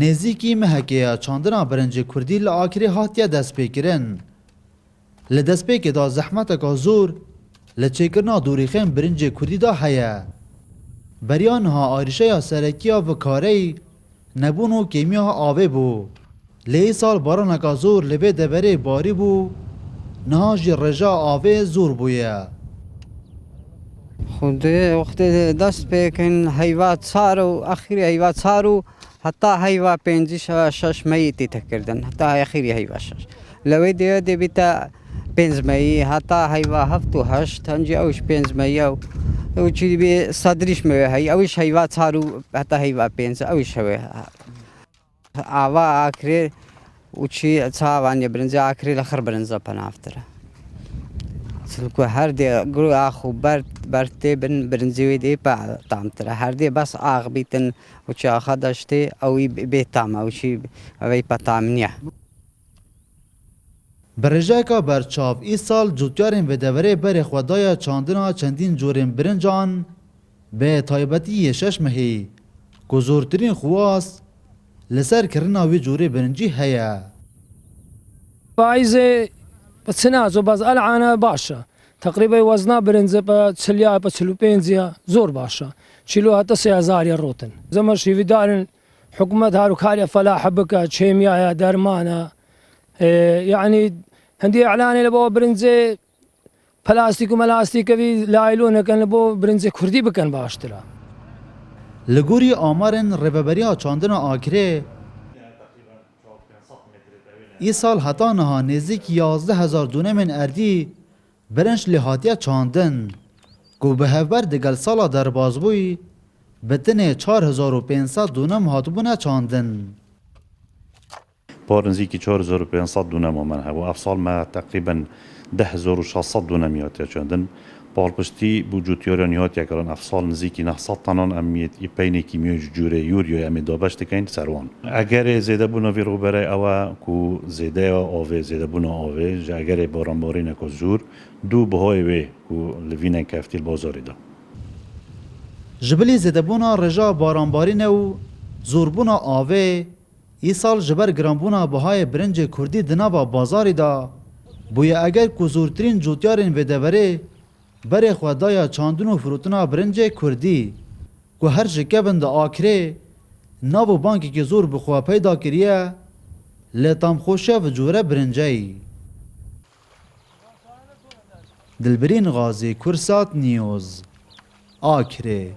نزیکی مهکه چاندنا برنج کردی لآکری هاتیا دست پیکرن. لدست پیک دا زحمت کا زور لچکرنا دوریخین برنج کردی دا هیا. بریان ها آریشه یا سرکیا و کاری نبونو کیمیا ها آوه بو. لی سال باران کا زور لبه دبره باری بو نهاجی رجا آوه زور بویا. خود وقت دست پیکن حیوات سارو آخری حیوات سارو حتی حیوات پنجش و شش میتی تکردن حتی آخری حیوات شش لوی دی بیتا پنج می حتی حیوات هفت و هشت هنجی اوش پنج می او چی بی صدریش می هی اوش حیوات سارو حتی حیوات پنج اوش هی آوا آخری او چی صاحبانی برنج آخری لخر برنج پنافتره سلکو هر دی گرو آخو برته برنجوی دی پا تامتره هر دی بس آخ بیتن و چی آخا داشته اوی بیت تام و چی اوی پا تامنیه. برژایکا برچاو ای سال جوتیارین و دوره بر خودای چاندنا چندین جورین برنجان به تایبتی شش مهی گزورترین خواست لسر کرنا وی جوری برنجی هیا. بايزه بتسنازو باز العانه باشا تقريبا وزنا برنزه بتسليا بتسلوبينزيا زور باشا شيلوها 9000 روتن زمر شي فيدار حكومه هارو كاريا فلاح بك تشيميا يا درمانا يعني هندي اعلاني لبو برنزه بلاستيك وملاستيك في لايلونه كان لبو برنزه كردي بكن باشترا لگوری آمارن رببریا چاندنا آکره ای سال حتا نها نزدیک 11000 دونم اردی برنج لحاتیا چاندن گو به هفبر دگل سالا در بازبوی بتنه 4500 دونم هاتبونه چاندن. بارنزيكي 4500 دونم ومن هو افصال ما تقريبا 10600 دونم ياتي چندن بالبشتي بوجوتيورن ياتي كران افصال نزيكي 900 طنان اميت يبيني كيميو جوره يوريو امي دابشت كاين سروان اگر زيده بونا في روبره او كو زيده او زيده بونا او اگر بارانبارين کو زور دو بهای وی كو لوینن كافتي البازار ده جبلی زدبونا رجا بارانبارین و زوربونا آوه ای سال جبر گرانبونا بهای برنج کردی دنابا بازاری دا بویا اگر که زورترین جوتیارین و دوره بر خودایا چاندون و فروتنا برنج کردی که هر شکبند آکره نابو بانکی که زور بخواه پیدا کریه لطام خوشه و جوره برنجی. دلبرین غازی کرسات نیوز آکره